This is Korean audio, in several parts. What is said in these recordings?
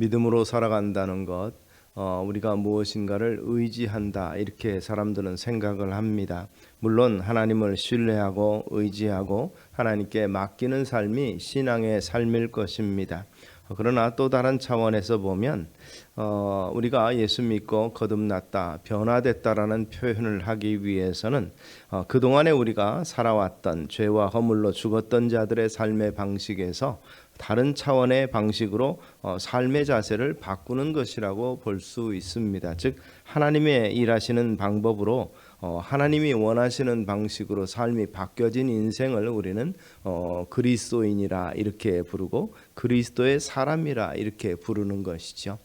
믿음으로 살아간다는 것, 우리가 무엇인가를 의지한다 이렇게 사람들은 생각을 합니다. 물론 하나님을 신뢰하고 의지하고 하나님께 맡기는 삶이 신앙의 삶일 것입니다. 그러나 또 다른 차원에서 보면 우리가 예수 믿고 거듭났다, 변화됐다라는 표현을 하기 위해서는 그동안에 우리가 살아왔던 죄와 허물로 죽었던 자들의 삶의 방식에서 다른 차원의 방식으로 삶의 자세를 바꾸는 것이라고 볼 수 있습니다. 즉 하나님의 일하시는 방법으로 하나님이 원하시는 방식으로 삶이 바뀌어진 인생을 우리는 그리스도인이라 이렇게 부르고 그리스도의 사람이라 이렇게 부르는 것이죠.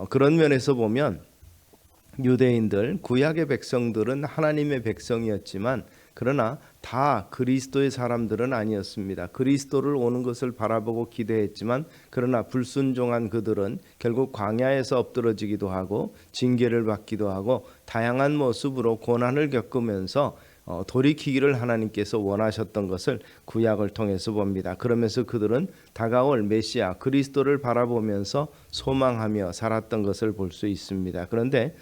그런 면에서 보면 유대인들, 구약의 백성들은 하나님의 백성이었지만 그러나 다 그리스도의 사람들은 아니었습니다. 그리스도를 오는 것을 바라보고 기대했지만 그러나 불순종한 그들은 결국 광야에서 엎드러지기도 하고 징계를 받기도 하고 다양한 모습으로 고난을 겪으면서 돌이키기를 하나님께서 원하셨던 것을 구약을 통해서 봅니다. 그러면서 그들은 다가올 메시아 그리스도를 바라보면서 소망하며 살았던 것을 볼 수 있습니다. 그런데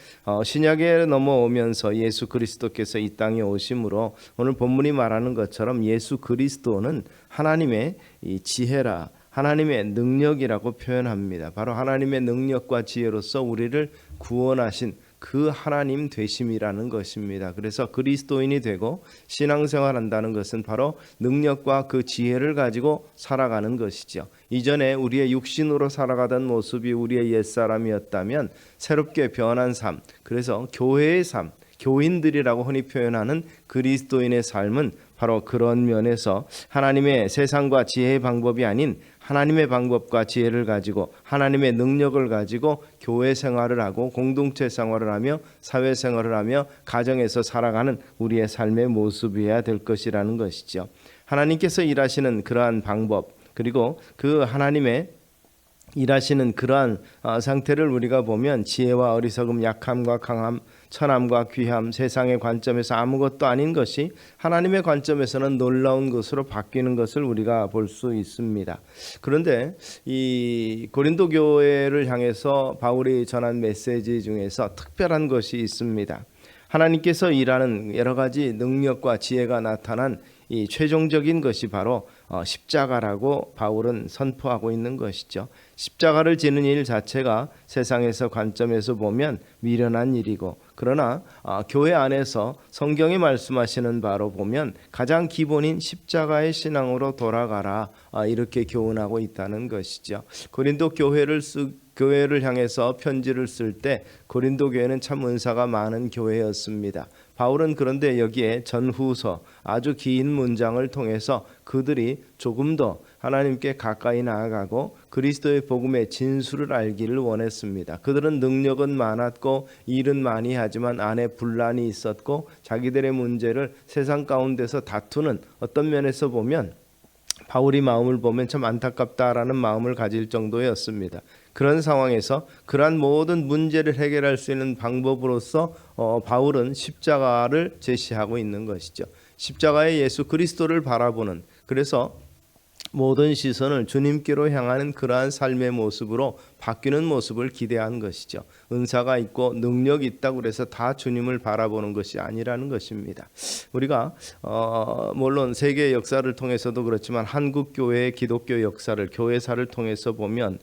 신약에 넘어오면서 예수 그리스도께서 이 땅에 오심으로 오늘 본문이 말하는 것처럼 예수 그리스도는 하나님의 이 지혜라 하나님의 능력이라고 표현합니다. 바로 하나님의 능력과 지혜로서 우리를 구원하신 그 하나님 되심이라는 것입니다. 그래서 그리스도인이 되고 신앙생활한다는 것은 바로 능력과 그 지혜를 가지고 살아가는 것이죠. 이전에 우리의 육신으로 살아가던 모습이 우리의 옛사람이었다면 새롭게 변한 삶, 그래서 교회의 삶, 교인들이라고 흔히 표현하는 그리스도인의 삶은 바로 그런 면에서 하나님의 세상과 지혜의 방법이 아닌 하나님의 방법과 지혜를 가지고 하나님의 능력을 가지고 교회 생활을 하고 공동체 생활을 하며 사회 생활을 하며 가정에서 살아가는 우리의 삶의 모습이어야 될 것이라는 것이죠. 하나님께서 일하시는 그러한 방법 그리고 그 하나님의 일하시는 그러한 상태를 우리가 보면 지혜와 어리석음, 약함과 강함, 천함과 귀함, 세상의 관점에서 아무것도 아닌 것이 하나님의 관점에서는 놀라운 것으로 바뀌는 것을 우리가 볼 수 있습니다. 그런데 이 고린도 교회를 향해서 바울이 전한 메시지 중에서 특별한 것이 있습니다. 하나님께서 일하는 여러 가지 능력과 지혜가 나타난 이 최종적인 것이 바로 십자가라고 바울은 선포하고 있는 것이죠. 십자가를 지는 일 자체가 세상에서 관점에서 보면 미련한 일이고 그러나 교회 안에서 성경이 말씀하시는 바로 보면 가장 기본인 십자가의 신앙으로 돌아가라 이렇게 교훈하고 있다는 것이죠. 고린도 교회를 향해서 편지를 쓸 때 고린도 교회는 참 은사가 많은 교회였습니다. 바울은 그런데 여기에 전후서 아주 긴 문장을 통해서 그들이 조금 더 하나님께 가까이 나아가고 그리스도의 복음의 진수를 알기를 원했습니다. 그들은 능력은 많았고 일은 많이 하지만 안에 분란이 있었고 자기들의 문제를 세상 가운데서 다투는 어떤 면에서 보면 바울이 마음을 보면 참 안타깝다라는 마음을 가질 정도였습니다. 그런 상황에서 그러한 모든 문제를 해결할 수 있는 방법으로서 바울은 십자가를 제시하고 있는 것이죠. 십자가의 예수 그리스도를 바라보는 그래서 모든 시선을 주님께로 향하는 그러한 삶의 모습으로 바뀌는 모습을 기대한 것이죠. 은사가 있고 능력이 있다고 그래서 다 주님을 바라보는 것이 아니라는 것입니다. 우리가 물론 세계 역사를 통해서도 그렇지만 한국 교회의 기독교 역사를 교회사를 통해서 보면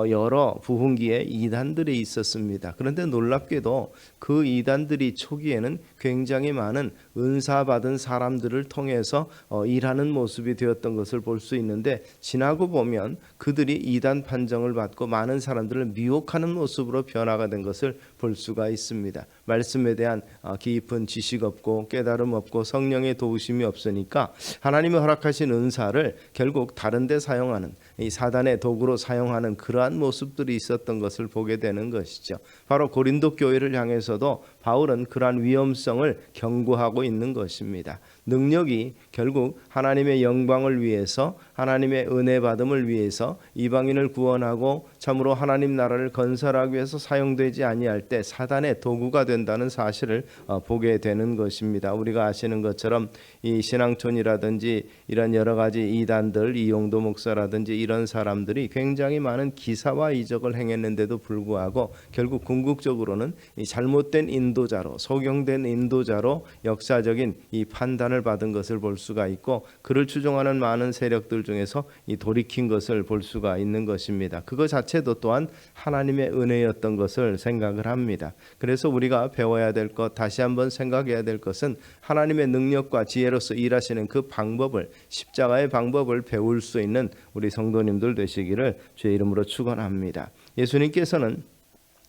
여러 부흥기에 이단들이 있었습니다. 그런데 놀랍게도 그 이단들이 초기에는 굉장히 많은 은사 받은 사람들을 통해서 일하는 모습이 되었던 것을 볼 수 있는데 지나고 보면 그들이 이단 판정을 받고 많은 사람들을 미혹하는 모습으로 변화가 된 것을 볼 수가 있습니다. 말씀에 대한 깊은 지식 없고 깨달음 없고 성령의 도우심이 없으니까 하나님이 허락하신 은사를 결국 다른 데 사용하는 이 사단의 도구로 사용하는 그러한 모습들이 있었던 것을 보게 되는 것이죠. 바로 고린도 교회를 향해서도 바울은 그러한 위험성을 경고하고 있는 것입니다. 능력이 결국 하나님의 영광을 위해서 하나님의 은혜 받음을 위해서 이방인을 구원하고 참으로 하나님 나라를 건설하기 위해서 사용되지 아니할 때 사단의 도구가 된다는 사실을 보게 되는 것입니다. 우리가 아시는 것처럼 이 신앙촌이라든지 이런 여러 가지 이단들, 이용도 목사라든지 이런 사람들이 굉장히 많은 기사와 이적을 행했는데도 불구하고 결국 궁극적으로는 이 잘못된 인도자로, 소경된 인도자로 역사적인 이 판단을 받은 것을 볼 수가 있고, 그를 추종하는 많은 세력들 중에서 이 돌이킨 것을 볼 수가 있는 것입니다. 그것 자체도 또한 하나님의 은혜였던 것을 생각을 합니다. 그래서 우리가 배워야 될 것, 다시 한번 생각해야 될 것은 하나님의 능력과 지혜로서 일하시는 그 방법을, 십자가의 방법을 배울 수 있는 우리 성도님들 되시기를 주의 이름으로 축원합니다. 예수님께서는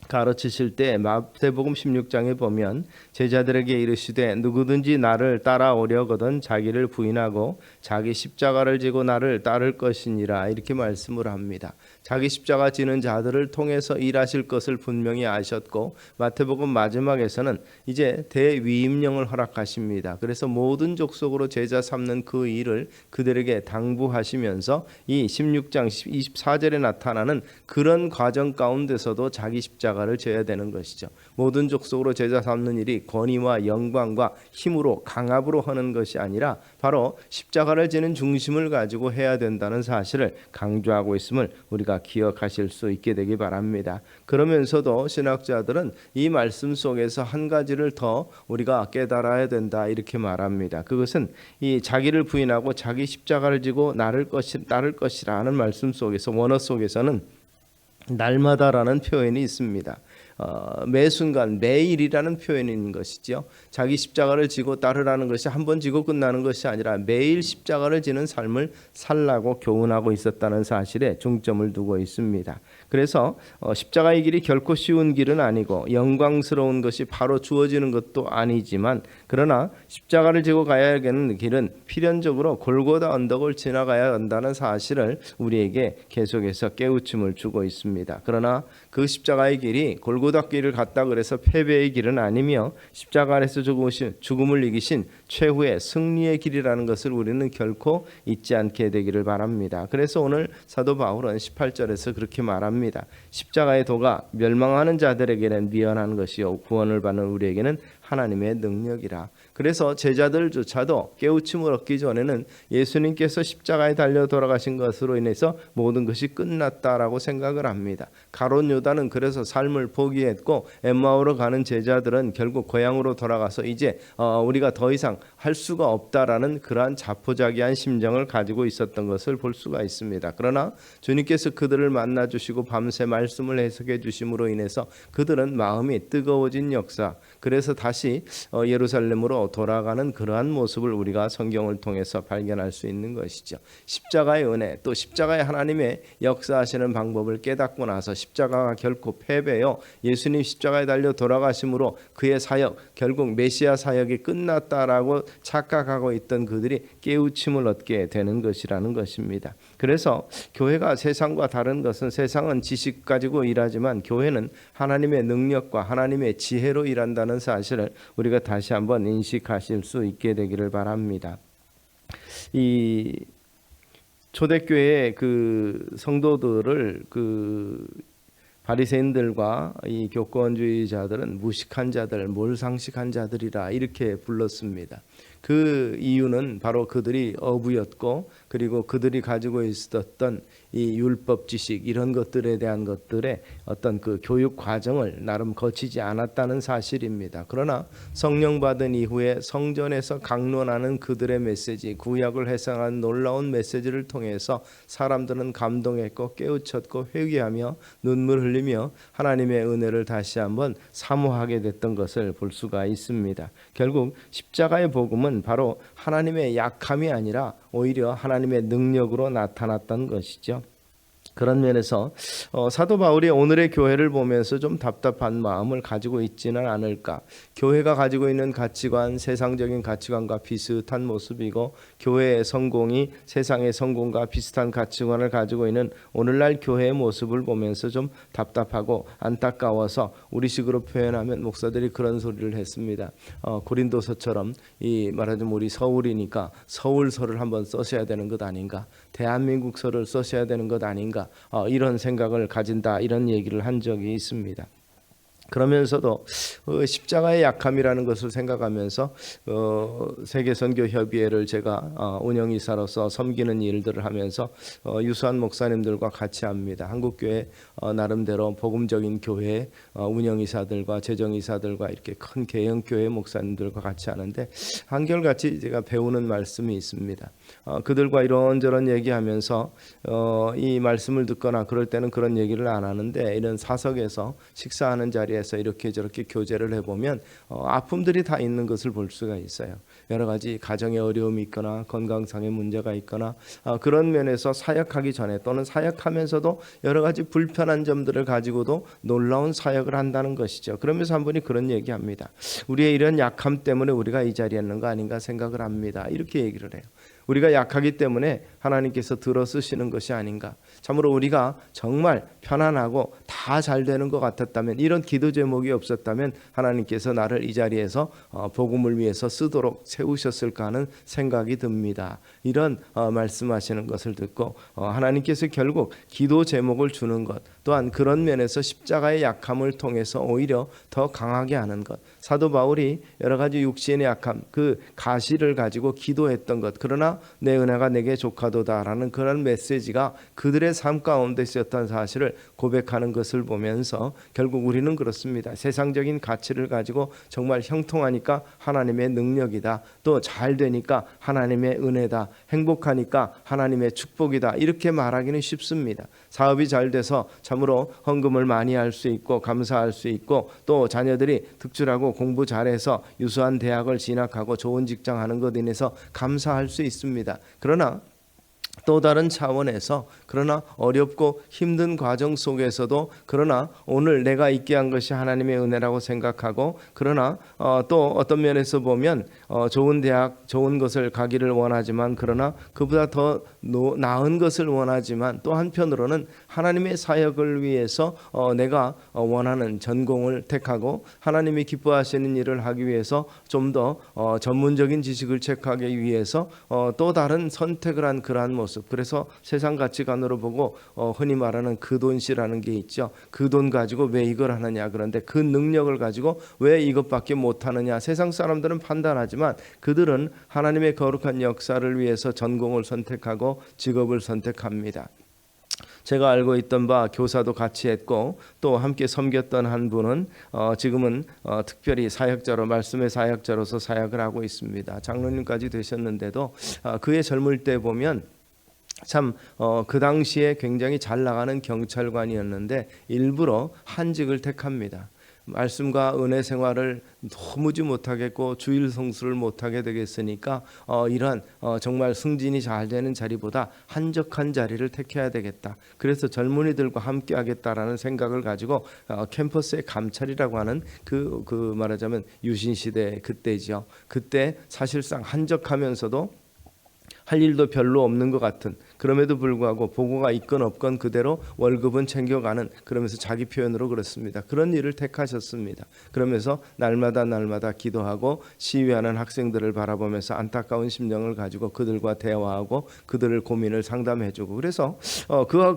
가르치실 때 마태복음 16장에 보면 제자들에게 이르시되 누구든지 나를 따라오려거든 자기를 부인하고 자기 십자가를 지고 나를 따를 것이니라, 이렇게 말씀을 합니다. 자기 십자가 지는 자들을 통해서 일하실 것을 분명히 아셨고, 마태복음 마지막에서는 이제 대위임령을 허락하십니다. 그래서 모든 족속으로 제자 삼는 그 일을 그들에게 당부하시면서 이 16장 24절에 나타나는 그런 과정 가운데서도 자기 십자가를 져야 되는 것이죠. 모든 족속으로 제자 삼는 일이 권위와 영광과 힘으로 강압으로 하는 것이 아니라 바로 십자가를 지는 중심을 가지고 해야 된다는 사실을 강조하고 있음을 우리가 기억하실 수 있게 되기 바랍니다. 그러면서도 신학자들은 이 말씀 속에서 한 가지를 더 우리가 깨달아야 된다, 이렇게 말합니다. 그것은 이 자기를 부인하고 자기 십자가를 지고 따를 것이라는 말씀 속에서, 원어 속에서는 날마다라는 표현이 있습니다. 매 순간, 매일이라는 표현이 있는 것이죠. 자기 십자가를 지고 따르라는 것이 한 번 지고 끝나는 것이 아니라 매일 십자가를 지는 삶을 살라고 교훈하고 있었다는 사실에 중점을 두고 있습니다. 그래서 십자가의 길이 결코 쉬운 길은 아니고 영광스러운 것이 바로 주어지는 것도 아니지만, 그러나 십자가를 지고 가야 하는 길은 필연적으로 골고다 언덕을 지나가야 한다는 사실을 우리에게 계속해서 깨우침을 주고 있습니다. 그러나 그 십자가의 길이 골고다 길을 갔다 그래서 패배의 길은 아니며 십자가 안에서 죽음을 이기신 최후의 승리의 길이라는 것을 우리는 결코 잊지 않게 되기를 바랍니다. 그래서 오늘 사도 바울은 18절에서 그렇게 말합니다. 십자가의 도가 멸망하는 자들에게는 미련한 것이요 구원을 받는 우리에게는 하나님의 능력이라. 그래서 제자들조차도 깨우침을 얻기 전에는 예수님께서 십자가에 달려 돌아가신 것으로 인해서 모든 것이 끝났다라고 생각을 합니다. 가룟 유다는 그래서 삶을 포기했고, 엠마오로 가는 제자들은 결국 고향으로 돌아가서 이제 우리가 더 이상 할 수가 없다라는 그러한 자포자기한 심정을 가지고 있었던 것을 볼 수가 있습니다. 그러나 주님께서 그들을 만나 주시고 밤새 말씀을 해석해 주심으로 인해서 그들은 마음이 뜨거워진 역사, 그래서 다시 예루살렘으로 돌아가는 그러한 모습을 우리가 성경을 통해서 발견할 수 있는 것이죠. 십자가의 은혜, 또 십자가의 하나님의 역사하시는 방법을 깨닫고 나서 십자가가 결코 패배요, 예수님 십자가에 달려 돌아가심으로 그의 사역, 결국 메시아 사역이 끝났다라고 착각하고 있던 그들이 깨우침을 얻게 되는 것이라는 것입니다. 그래서 교회가 세상과 다른 것은, 세상은 지식 가지고 일하지만 교회는 하나님의 능력과 하나님의 지혜로 일한다는 사실을 우리가 다시 한번 인식하실 수 있게 되기를 바랍니다. 이 초대교회의 그 성도들을 그 바리새인들과 이 교권주의자들은 무식한 자들, 몰상식한 자들이라 이렇게 불렀습니다. 그 이유는 바로 그들이 어부였고, 그리고 그들이 가지고 있었던 이 율법 지식, 이런 것들에 대한 것들의 어떤 그 교육 과정을 나름 거치지 않았다는 사실입니다. 그러나 성령 받은 이후에 성전에서 강론하는 그들의 메시지, 구약을 해석한 놀라운 메시지를 통해서 사람들은 감동했고 깨우쳤고 회개하며 눈물 흘리며 하나님의 은혜를 다시 한번 사모하게 됐던 것을 볼 수가 있습니다. 결국 십자가의 복음은 바로 하나님의 약함이 아니라 오히려 하나님의 능력으로 나타났던 것이죠. 그런 면에서 사도 바울이 오늘의 교회를 보면서 좀 답답한 마음을 가지고 있지는 않을까. 교회가 가지고 있는 가치관, 세상적인 가치관과 비슷한 모습이고, 교회의 성공이 세상의 성공과 비슷한 가치관을 가지고 있는 오늘날 교회의 모습을 보면서 좀 답답하고 안타까워서, 우리식으로 표현하면 목사들이 그런 소리를 했습니다. 고린도서처럼 이 말하자면 우리 서울이니까 서울서를 한번 써셔야 되는 것 아닌가, 대한민국서를 써셔야 되는 것 아닌가, 이런 생각을 가진다, 이런 얘기를 한 적이 있습니다. 그러면서도 십자가의 약함이라는 것을 생각하면서 세계선교협의회를 제가 운영이사로서 섬기는 일들을 하면서 유수한 목사님들과 같이 합니다. 한국교회 나름대로 복음적인 교회 운영이사들과 재정이사들과 이렇게 큰 개혁교회 목사님들과 같이 하는데 한결같이 제가 배우는 말씀이 있습니다. 그들과 이런저런 얘기하면서 이 말씀을 듣거나 그럴 때는 그런 얘기를 안 하는데 이런 사석에서 식사하는 자리에서 이렇게 저렇게 교제를 해보면 아픔들이 다 있는 것을 볼 수가 있어요. 여러 가지 가정의 어려움이 있거나 건강상의 문제가 있거나 그런 면에서 사역하기 전에 또는 사역하면서도 여러 가지 불편한 점들을 가지고도 놀라운 사역을 한다는 것이죠. 그러면서 한 분이 그런 얘기합니다. 우리의 이런 약함 때문에 우리가 이 자리에 있는 거 아닌가 생각을 합니다. 이렇게 얘기를 해요. 우리가 약하기 때문에 하나님께서 들어 쓰시는 것이 아닌가. 참으로 우리가 정말 편안하고 다 잘 되는 것 같았다면, 이런 기도 제목이 없었다면 하나님께서 나를 이 자리에서 복음을 위해서 쓰도록 세우셨을까 하는 생각이 듭니다. 이런 말씀하시는 것을 듣고 하나님께서 결국 기도 제목을 주는 것, 또한 그런 면에서 십자가의 약함을 통해서 오히려 더 강하게 하는 것. 사도 바울이 여러 가지 육신의 약함, 그 가시를 가지고 기도했던 것, 그러나 내 은혜가 내게 족하도다라는 그런 메시지가 그들의 삶 가운데 있었던 사실을 고백하는 것을 보면서 결국 우리는 그렇습니다. 세상적인 가치를 가지고 정말 형통하니까 하나님의 능력이다, 또 잘 되니까 하나님의 은혜다, 행복하니까 하나님의 축복이다, 이렇게 말하기는 쉽습니다. 사업이 잘 돼서 참으로 헌금을 많이 할 수 있고 감사할 수 있고, 또 자녀들이 득출하고 공부 잘해서 유수한 대학을 진학하고 좋은 직장 하는 것에 인해서 감사할 수 있습니다. 그러나 또 다른 차원에서, 그러나 어렵고 힘든 과정 속에서도, 그러나 오늘 내가 있게 한 것이 하나님의 은혜라고 생각하고, 그러나 또 어떤 면에서 보면 좋은 대학, 좋은 것을 가기를 원하지만, 그러나 그보다 더 나은 것을 원하지만, 또 한편으로는 하나님의 사역을 위해서 내가 원하는 전공을 택하고 하나님이 기뻐하시는 일을 하기 위해서 좀 더 전문적인 지식을 체크하기 위해서 또 다른 선택을 한 그러한 모습. 그래서 세상 가치관으로 보고 흔히 말하는 그 돈씨라는 게 있죠. 그 돈 가지고 왜 이걸 하느냐, 그런데 그 능력을 가지고 왜 이것밖에 못하느냐. 세상 사람들은 판단하지만 그들은 하나님의 거룩한 역사를 위해서 전공을 선택하고 직업을 선택합니다. 제가 알고 있던 바 교사도 같이 했고, 또 함께 섬겼던 한 분은 지금은 특별히 사역자로, 말씀의 사역자로서 사역을 하고 있습니다. 장로님까지 되셨는데도 그의 젊을 때 보면 참 그 당시에 굉장히 잘 나가는 경찰관이었는데 일부러 한직을 택합니다. 말씀과 은혜 생활을 도무지 못하겠고 주일 성수를 못하게 되겠으니까 이러한 정말 승진이 잘 되는 자리보다 한적한 자리를 택해야 되겠다. 그래서 젊은이들과 함께 하겠다라는 생각을 가지고 캠퍼스의 감찰이라고 하는 그 말하자면 유신시대 그때죠. 그때 사실상 한적하면서도 할 일도 별로 없는 것 같은, 그럼에도 불구하고 보고가 있건 없건 그대로 월급은 챙겨가는, 그러면서 자기 표현으로 그렇습니다. 그런 일을 택하셨습니다. 그러면서 날마다 기도하고 시위하는 학생들을 바라보면서 안타까운 심정을 가지고 그들과 대화하고 그들의 고민을 상담해주고, 그래서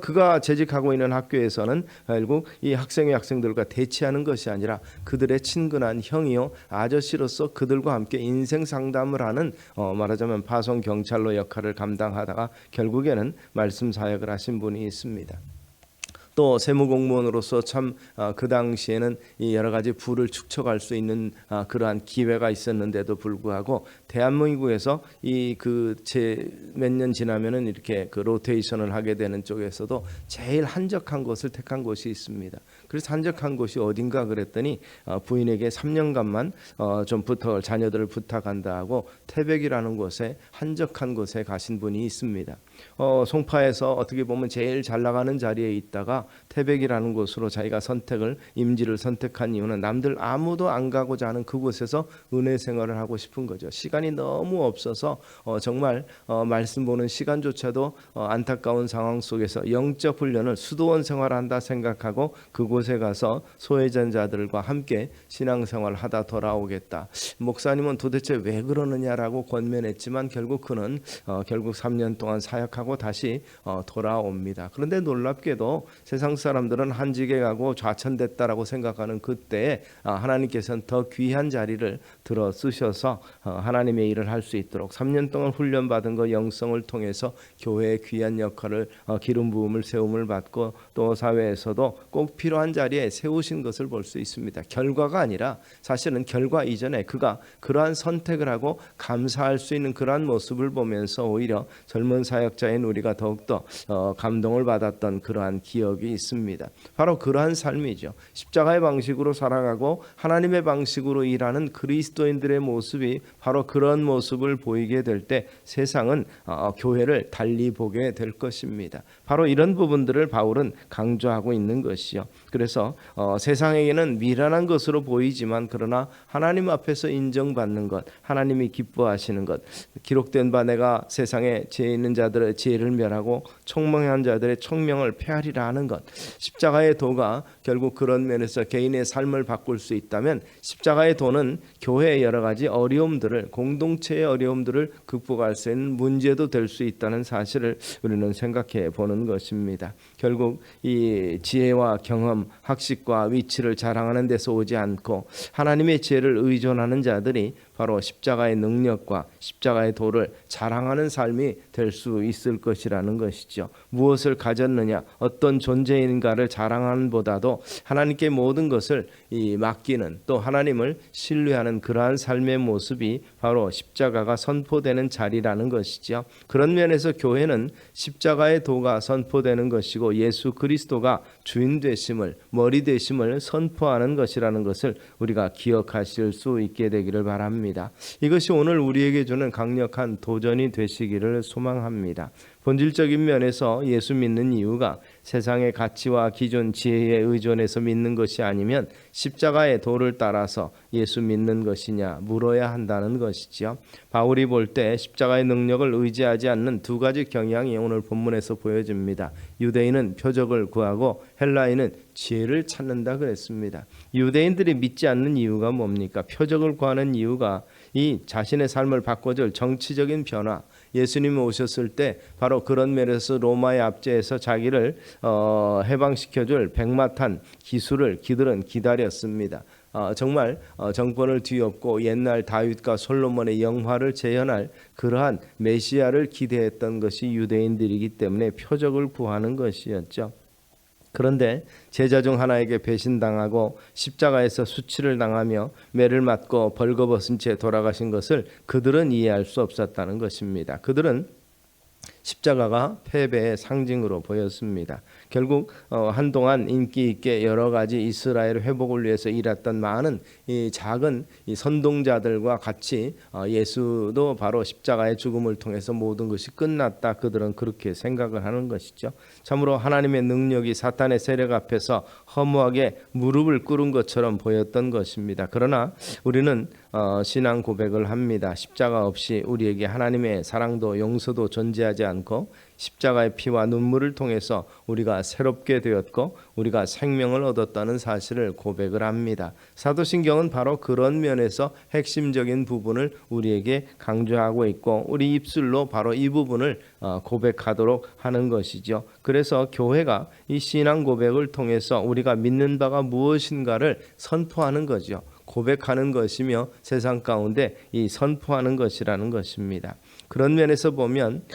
그가 재직하고 있는 학교에서는 결국 이 학생들과 대치하는 것이 아니라 그들의 친근한 형이요 아저씨로서 그들과 함께 인생 상담을 하는 말하자면 파송 경찰로 역할을 감당하다가 결국에는 말씀 사역을 하신 분이 있습니다. 또 세무공무원으로서 참 그 당시에는 이 여러 가지 부를 축적할 수 있는 그러한 기회가 있었는데도 불구하고 대한민국에서 이 몇 년 지나면은 이렇게 그 로테이션을 하게 되는 쪽에서도 제일 한적한 곳을 택한 곳이 있습니다. 그래서 한적한 곳이 어딘가 그랬더니 부인에게 3년간만 좀 자녀들을 부탁한다 하고 태백이라는 곳에, 한적한 곳에 가신 분이 있습니다. 송파에서 어떻게 보면 제일 잘 나가는 자리에 있다가 태백이라는 곳으로 자기가 임지를 선택한 이유는 남들 아무도 안 가고자 하는 그곳에서 은혜 생활을 하고 싶은 거죠. 시간이 너무 없어서 정말 말씀 보는 시간조차도 안타까운 상황 속에서 영적 훈련을 수도원 생활한다 생각하고 그곳에 가서 소외전자들과 함께 신앙생활을 하다 돌아오겠다. 목사님은 도대체 왜 그러느냐라고 권면했지만 결국 그는 결국 3년 동안 사역하고 다시 돌아옵니다. 그런데 놀랍게도 세상 사람들은 한직에 가고 좌천됐다라고 생각하는 그때에 하나님께서는 더 귀한 자리를 들어 쓰셔서 하나님의 일을 할 수 있도록 3년 동안 훈련받은 그 영성을 통해서 교회의 귀한 역할을 기름 부음을 세움을 받고 또 사회에서도 꼭 필요한 자리에 세우신 것을 볼 수 있습니다. 결과가 아니라 사실은 결과 이전에 그가 그러한 선택을 하고 감사할 수 있는 그러한 모습을 보면서 오히려 젊은 사역자인 우리가 더욱더 감동을 받았던 그러한 기억이 있습니다. 바로 그러한 삶이죠. 십자가의 방식으로 살아가고 하나님의 방식으로 일하는 그리스도인들의 모습이 바로 그런 모습을 보이게 될 때 세상은 교회를 달리 보게 될 것입니다. 바로 이런 부분들을 바울은 강조하고 있는 것이요. 그래서 세상에게는 미련한 것으로 보이지만 그러나 하나님 앞에서 인정받는 것, 하나님이 기뻐하시는 것, 기록된 바 내가 세상에 죄 있는 자들의 죄를 멸하고 총명한 자들의 총명을 폐하리라 하는 것, 십자가의 도가 결국 그런 면에서 개인의 삶을 바꿀 수 있다면 십자가의 도는 교회의 여러 가지 어려움들을, 공동체의 어려움들을 극복할 수 있는 문제도 될 수 있다는 사실을 우리는 생각해 보는 것입니다. 결국 이 지혜와 경험, 학식과 위치를 자랑하는 데서 오지 않고 하나님의 지혜를 의존하는 자들이 바로 십자가의 능력과 십자가의 도를 자랑하는 삶이 될 수 있을 것이라는 것이죠. 무엇을 가졌느냐, 어떤 존재인가를 자랑하는 보다도 하나님께 모든 것을 맡기는, 또 하나님을 신뢰하는 그러한 삶의 모습이 바로 십자가가 선포되는 자리라는 것이죠. 그런 면에서 교회는 십자가의 도가 선포되는 것이고 예수 그리스도가 주인 되심을, 머리 되심을 선포하는 것이라는 것을 우리가 기억하실 수 있게 되기를 바랍니다. 이것이 오늘 우리에게 주는 강력한 도전이 되시기를 소망합니다. 본질적인 면에서 예수 믿는 이유가 세상의 가치와 기존 지혜에 의존해서 믿는 것이 아니면 십자가의 도를 따라서 예수 믿는 것이냐 물어야 한다는 것이지요. 바울이 볼 때 십자가의 능력을 의지하지 않는 두 가지 경향이 오늘 본문에서 보여집니다. 유대인은 표적을 구하고 헬라인은 지혜를 찾는다 그랬습니다. 유대인들이 믿지 않는 이유가 뭡니까? 표적을 구하는 이유가 이 자신의 삶을 바꿔줄 정치적인 변화, 예수님이 오셨을 때 바로 그런 면에서 로마의 압제에서 자기를 해방시켜줄 백마탄 기술을 그들은 기다렸습니다. 정말 정권을 뒤엎고 옛날 다윗과 솔로몬의 영화를 재현할 그러한 메시아를 기대했던 것이 유대인들이기 때문에 표적을 구하는 것이었죠. 그런데 제자 중 하나에게 배신당하고 십자가에서 수치를 당하며 매를 맞고 벌거벗은 채 돌아가신 것을 그들은 이해할 수 없었다는 것입니다. 그들은 십자가가 패배의 상징으로 보였습니다. 결국 한동안 인기 있게 여러 가지 이스라엘 회복을 위해서 일했던 많은 이 작은 이 선동자들과 같이 예수도 바로 십자가의 죽음을 통해서 모든 것이 끝났다. 그들은 그렇게 생각을 하는 것이죠. 참으로 하나님의 능력이 사탄의 세력 앞에서 허무하게 무릎을 꿇은 것처럼 보였던 것입니다. 그러나 우리는 신앙 고백을 합니다. 십자가 없이 우리에게 하나님의 사랑도 용서도 존재하지 않고 십자가의 피와 눈물을 통해서 우리가 새롭게 되었고 우리가 생명을 얻었다는 사실을 고백을 합니다. 사도신경은 바로 그런 면에서 핵심적인 부분을 우리에게 강조하고 있고 우리 입술로 바로 이 부분을 고백하도록 하는 것이죠. 그래서 교회가 이 신앙 고백을 통해서 우리가 믿는 바가 무엇인가를 선포하는 거죠. 고백하는 것이며 세상 가운데 이 선포하는 것이라는 것입니다. 그런 면에서 보면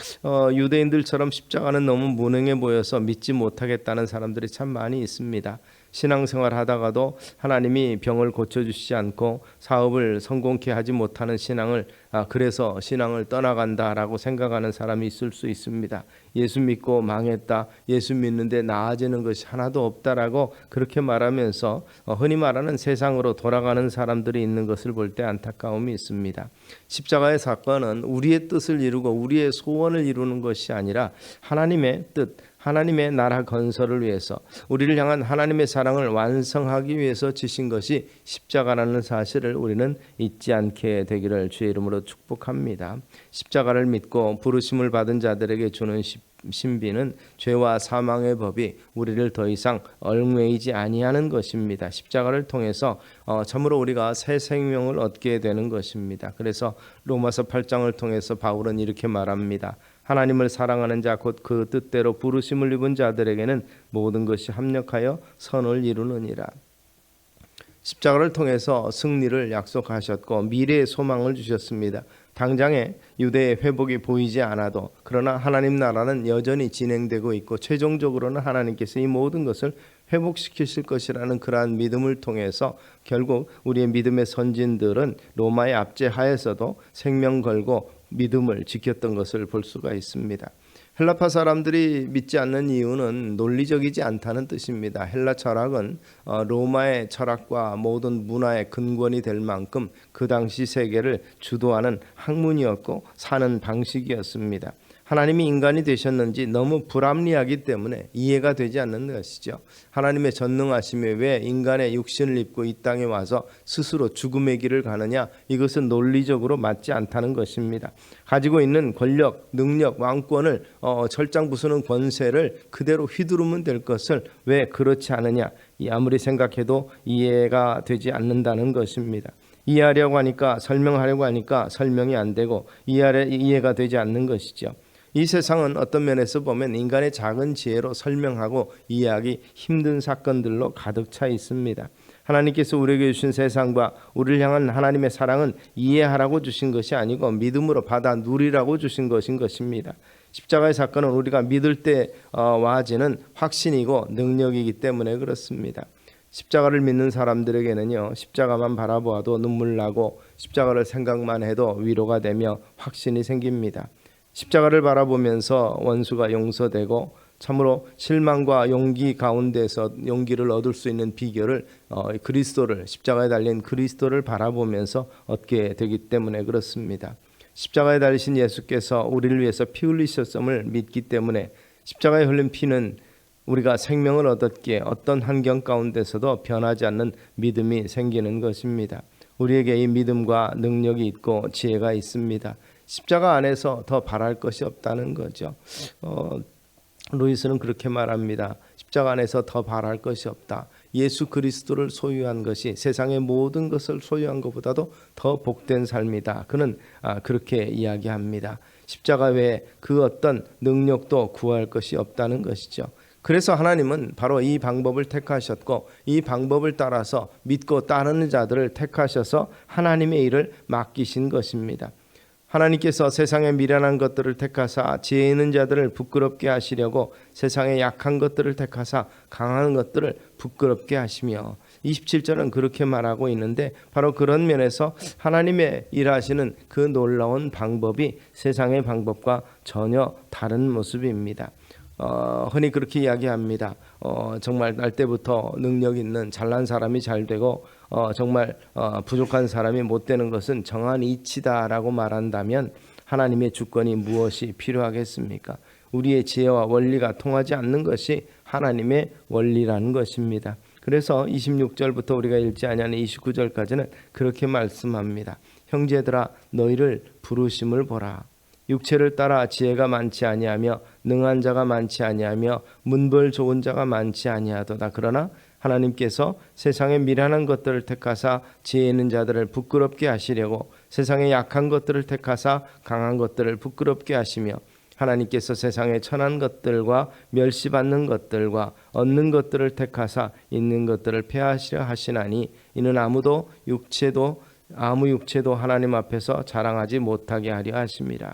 유대인들처럼 십자가는 너무 무능해 보여서 믿지 못하겠다는 사람들이 참 많이 있습니다. 신앙생활 하다가도 하나님이 병을 고쳐주시지 않고 사업을 성공케 하지 못하는 신앙을 그래서 신앙을 떠나간다라고 생각하는 사람이 있을 수 있습니다. 예수 믿고 망했다, 예수 믿는데 나아지는 것이 하나도 없다라고 그렇게 말하면서 흔히 말하는 세상으로 돌아가는 사람들이 있는 것을 볼 때 안타까움이 있습니다. 십자가의 사건은 우리의 뜻을 이루고 우리의 소원을 이루는 것이 아니라 하나님의 뜻, 하나님의 나라 건설을 위해서 우리를 향한 하나님의 사랑을 완성하기 위해서 지신 것이 십자가라는 사실을 우리는 잊지 않게 되기를 주의 이름으로 축복합니다. 십자가를 믿고 부르심을 받은 자들에게 주는 신비는 죄와 사망의 법이 우리를 더 이상 얽매이지 아니하는 것입니다. 십자가를 통해서 참으로 우리가 새 생명을 얻게 되는 것입니다. 그래서 로마서 8장을 통해서 바울은 이렇게 말합니다. 하나님을 사랑하는 자 곧 그 뜻대로 부르심을 입은 자들에게는 모든 것이 합력하여 선을 이루느니라. 십자가를 통해서 승리를 약속하셨고 미래의 소망을 주셨습니다. 당장에 유대의 회복이 보이지 않아도 그러나 하나님 나라는 여전히 진행되고 있고 최종적으로는 하나님께서 이 모든 것을 회복시키실 것이라는 그러한 믿음을 통해서 결국 우리의 믿음의 선진들은 로마의 압제하에서도 생명 걸고 믿음을 지켰던 것을 볼 수가 있습니다. 헬라파 사람들이 믿지 않는 이유는 논리적이지 않다는 뜻입니다. 헬라 철학은 로마의 철학과 모든 문화의 근원이 될 만큼 그 당시 세계를 주도하는 학문이었고 사는 방식이었습니다. 하나님이 인간이 되셨는지 너무 불합리하기 때문에 이해가 되지 않는 것이죠. 하나님의 전능하심에 왜 인간의 육신을 입고 이 땅에 와서 스스로 죽음의 길을 가느냐, 이것은 논리적으로 맞지 않다는 것입니다. 가지고 있는 권력, 능력, 왕권을 철장 부수는 권세를 그대로 휘두르면 될 것을 왜 그렇지 않느냐, 아무리 생각해도 이해가 되지 않는다는 것입니다. 이해하려고 하니까 설명하려고 하니까 설명이 안 되고 이해가 되지 않는 것이죠. 이 세상은 어떤 면에서 보면 인간의 작은 지혜로 설명하고 이해하기 힘든 사건들로 가득 차 있습니다. 하나님께서 우리에게 주신 세상과 우리를 향한 하나님의 사랑은 이해하라고 주신 것이 아니고 믿음으로 받아 누리라고 주신 것인 것입니다. 십자가의 사건은 우리가 믿을 때 와지는 확신이고 능력이기 때문에 그렇습니다. 십자가를 믿는 사람들에게는요, 십자가만 바라보아도 눈물 나고 십자가를 생각만 해도 위로가 되며 확신이 생깁니다. 십자가를 바라보면서 원수가 용서되고 참으로 실망과 용기 가운데서 용기를 얻을 수 있는 비결을 그리스도를, 십자가에 달린 그리스도를 바라보면서 얻게 되기 때문에 그렇습니다. 십자가에 달리신 예수께서 우리를 위해서 피 흘리셨음을 믿기 때문에 십자가에 흘린 피는 우리가 생명을 얻었기에 어떤 환경 가운데서도 변하지 않는 믿음이 생기는 것입니다. 우리에게 이 믿음과 능력이 있고 지혜가 있습니다. 십자가 안에서 더 바랄 것이 없다는 거죠. 루이스는 그렇게 말합니다. 십자가 안에서 더 바랄 것이 없다. 예수 그리스도를 소유한 것이 세상의 모든 것을 소유한 것보다도 더 복된 삶이다. 그는 그렇게 이야기합니다. 십자가 외에 그 어떤 능력도 구할 것이 없다는 것이죠. 그래서 하나님은 바로 이 방법을 택하셨고 이 방법을 따라서 믿고 따르는 자들을 택하셔서 하나님의 일을 맡기신 것입니다. 하나님께서 세상의 미련한 것들을 택하사 지혜 있는 자들을 부끄럽게 하시려고 세상의 약한 것들을 택하사 강한 것들을 부끄럽게 하시며 27절은 그렇게 말하고 있는데 바로 그런 면에서 하나님의 일하시는 그 놀라운 방법이 세상의 방법과 전혀 다른 모습입니다. 흔히 그렇게 이야기합니다. 정말 날 때부터 능력 있는 잘난 사람이 잘 되고 정말 부족한 사람이 못 되는 것은 정한 이치다라고 말한다면 하나님의 주권이 무엇이 필요하겠습니까? 우리의 지혜와 원리가 통하지 않는 것이 하나님의 원리라는 것입니다. 그래서 26절부터 우리가 읽지 아니하는 29절까지는 그렇게 말씀합니다. 형제들아 너희를 부르심을 보라. 육체를 따라 지혜가 많지 아니하며 능한 자가 많지 아니하며 문벌 좋은 자가 많지 아니하도다. 그러나 하나님께서 세상의 미련한 것들을 택하사 지혜 있는 자들을 부끄럽게 하시려고 세상의 약한 것들을 택하사 강한 것들을 부끄럽게 하시며 하나님께서 세상의 천한 것들과 멸시받는 것들과 얻는 것들을 택하사 있는 것들을 폐하시려 하시나니 이는 아무 육체도 하나님 앞에서 자랑하지 못하게 하려 하심이라.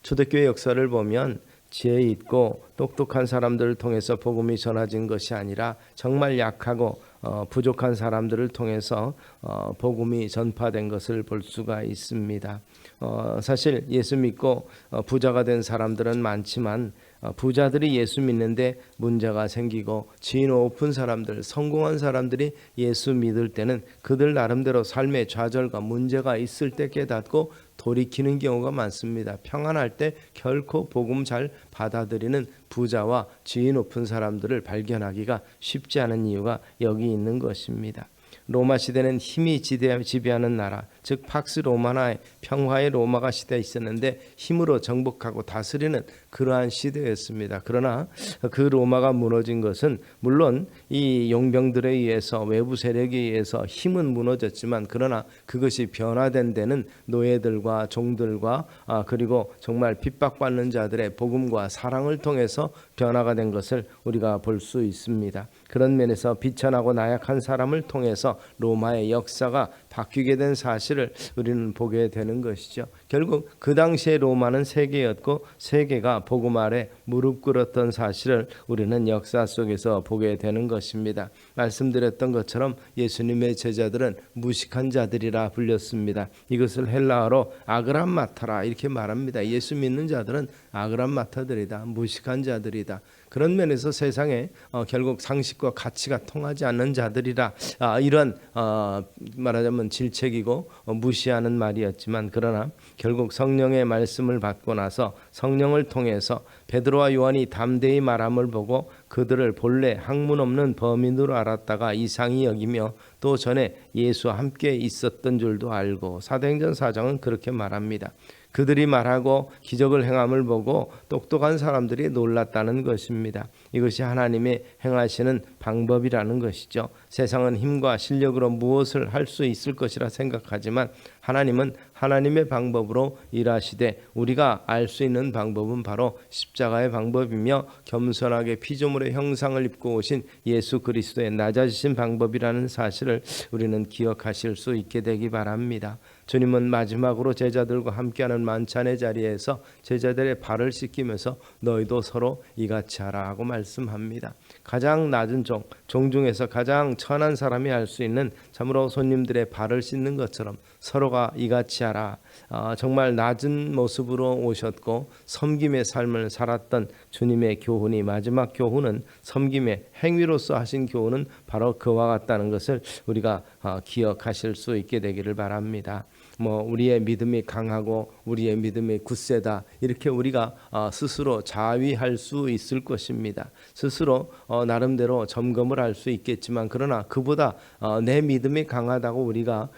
초대교회 역사를 보면 지혜 있고 똑똑한 사람들을 통해서 복음이 전해진 것이 아니라 정말 약하고 부족한 사람들을 통해서 복음이 전파된 것을 볼 수가 있습니다. 사실 예수 믿고 부자가 된 사람들은 많지만 부자들이 예수 믿는데 문제가 생기고 지혜 높은 사람들, 성공한 사람들이 예수 믿을 때는 그들 나름대로 삶의 좌절과 문제가 있을 때 깨닫고 돌이키는 경우가 많습니다. 평안할 때 결코 복음 잘 받아들이는 부자와 지혜 높은 사람들을 발견하기가 쉽지 않은 이유가 여기 있는 것입니다. 로마 시대는 힘이 지배하는 나라, 즉 팍스 로마나의 평화의 로마가 시대에 있었는데 힘으로 정복하고 다스리는 그러한 시대였습니다. 그러나 그 로마가 무너진 것은 물론 이 용병들에 의해서 외부 세력에 의해서 힘은 무너졌지만 그러나 그것이 변화된 데는 노예들과 종들과 그리고 정말 핍박받는 자들의 복음과 사랑을 통해서 변화가 된 것을 우리가 볼 수 있습니다. 그런 면에서 비천하고 나약한 사람을 통해서 로마의 역사가 바뀌게 된 사실을 우리는 보게 되는 것이죠. 결국 그 당시에 로마는 세계였고 세계가 복음 아래 무릎 꿇었던 사실을 우리는 역사 속에서 보게 되는 것입니다. 말씀드렸던 것처럼 예수님의 제자들은 무식한 자들이라 불렸습니다. 이것을 헬라어로 아그람마타라 이렇게 말합니다. 예수 믿는 자들은 아그람마타들이다, 무식한 자들이다. 그런 면에서 세상에 결국 상식과 가치가 통하지 않는 자들이라 이런 말하자면 질책이고 무시하는 말이었지만 그러나 결국 성령의 말씀을 받고 나서 성령을 통해서 베드로와 요한이 담대히 말함을 보고 그들을 본래 학문 없는 범인으로 알았다가 이상히 여기며 또 전에 예수와 함께 있었던 줄도 알고 사도행전 4장은 그렇게 말합니다. 그들이 말하고 기적을 행함을 보고 똑똑한 사람들이 놀랐다는 것입니다. 이것이 하나님의 행하시는 방법이라는 것이죠. 세상은 힘과 실력으로 무엇을 할 수 있을 것이라 생각하지만 하나님은 하나님의 방법으로 일하시되 우리가 알 수 있는 방법은 바로 십자가의 방법이며 겸손하게 피조물의 형상을 입고 오신 예수 그리스도의 낮아지신 방법이라는 사실을 우리는 기억하실 수 있게 되기 바랍니다. 주님은 마지막으로 제자들과 함께하는 만찬의 자리에서 제자들의 발을 씻기면서 너희도 서로 이같이 하라 하고 말씀합니다. 가장 낮은 종 중에서 가장 천한 사람이 할 수 있는 참으로 손님들의 발을 씻는 것처럼 서로가 이같이 하라. 정말 낮은 모습으로 오셨고 섬김의 삶을 살았던 주님의 교훈이 마지막 교훈은 섬김의 행위로서 하신 교훈은 바로 그와 같다는 것을 우리가 기억하실 수 있게 되기를 바랍니다. 우리의 믿음이 강하고 우리의 믿음이 굳세다 이렇게 우리가 스스로 자위할 수 있을 것입니다. 스스로 나름대로 점검을 할 수 있겠지만 그러나 그보다 내 믿음이 강하다고 우리가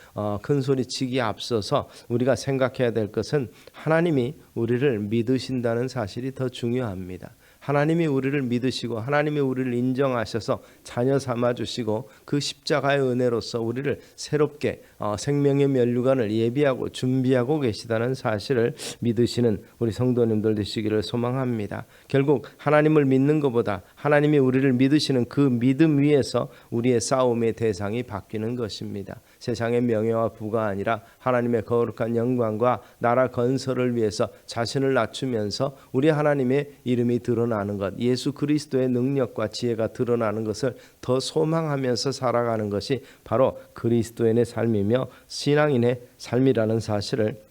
큰 소리치기에 앞서서 우리가 생각해야 될 것은 하나님이 우리를 믿으신다는 사실이 더 중요합니다. 하나님이 우리를 믿으시고 하나님이 우리를 인정하셔서 자녀 삼아주시고 그 십자가의 은혜로서 우리를 새롭게 생명의 면류관을 예비하고 준비하고 계시다는 사실을 믿으시는 우리 성도님들 되시기를 소망합니다. 결국 하나님을 믿는 것보다 하나님이 우리를 믿으시는 그 믿음 위에서 우리의 싸움의 대상이 바뀌는 것입니다. 세상의 명예와 부가 아니라 하나님의 거룩한 영광과 나라 건설을 위해서 자신을 낮추면서 우리 하나님의 이름이 드러나는 것, 예수 그리스도의 능력과 지혜가 드러나는 것을 더 소망하면서 살아가는 것이 바로 그리스도인의 삶이며 신앙인의 삶이라는 사실을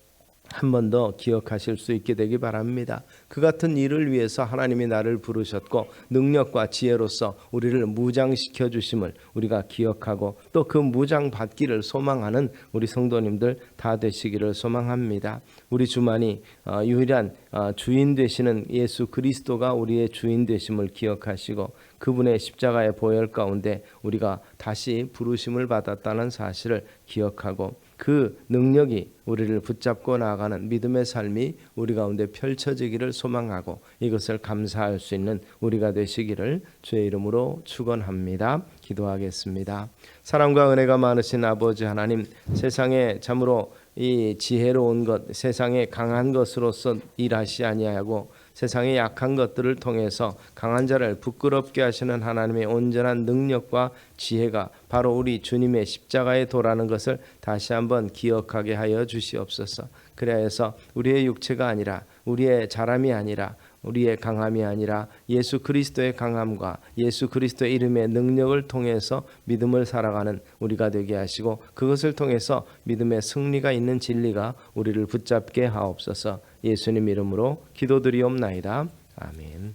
한 번 더 기억하실 수 있게 되기 바랍니다. 그 같은 일을 위해서 하나님이 나를 부르셨고 능력과 지혜로서 우리를 무장시켜 주심을 우리가 기억하고 또 그 무장 받기를 소망하는 우리 성도님들 다 되시기를 소망합니다. 우리 주만이 유일한 주인 되시는 예수 그리스도가 우리의 주인 되심을 기억하시고 그분의 십자가의 보혈 가운데 우리가 다시 부르심을 받았다는 사실을 기억하고 그 능력이 우리를 붙잡고 나아가는 믿음의 삶이 우리 가운데 펼쳐지기를 소망하고 이것을 감사할 수 있는 우리가 되시기를 주의 이름으로 축원합니다. 기도하겠습니다. 사랑과 은혜가 많으신 아버지 하나님, 세상에 참으로 이 지혜로운 것, 세상에 강한 것으로서 일하시 아니하고 세상의 약한 것들을 통해서 강한 자를 부끄럽게 하시는 하나님의 온전한 능력과 지혜가 바로 우리 주님의 십자가의 도라는 것을 다시 한번 기억하게 하여 주시옵소서. 그래서 우리의 육체가 아니라 우리의 잘함이 아니라 우리의 강함이 아니라 예수 그리스도의 강함과 예수 그리스도의 이름의 능력을 통해서 믿음을 살아가는 우리가 되게 하시고 그것을 통해서 믿음의 승리가 있는 진리가 우리를 붙잡게 하옵소서. 예수님 이름으로 기도드리옵나이다. 아멘.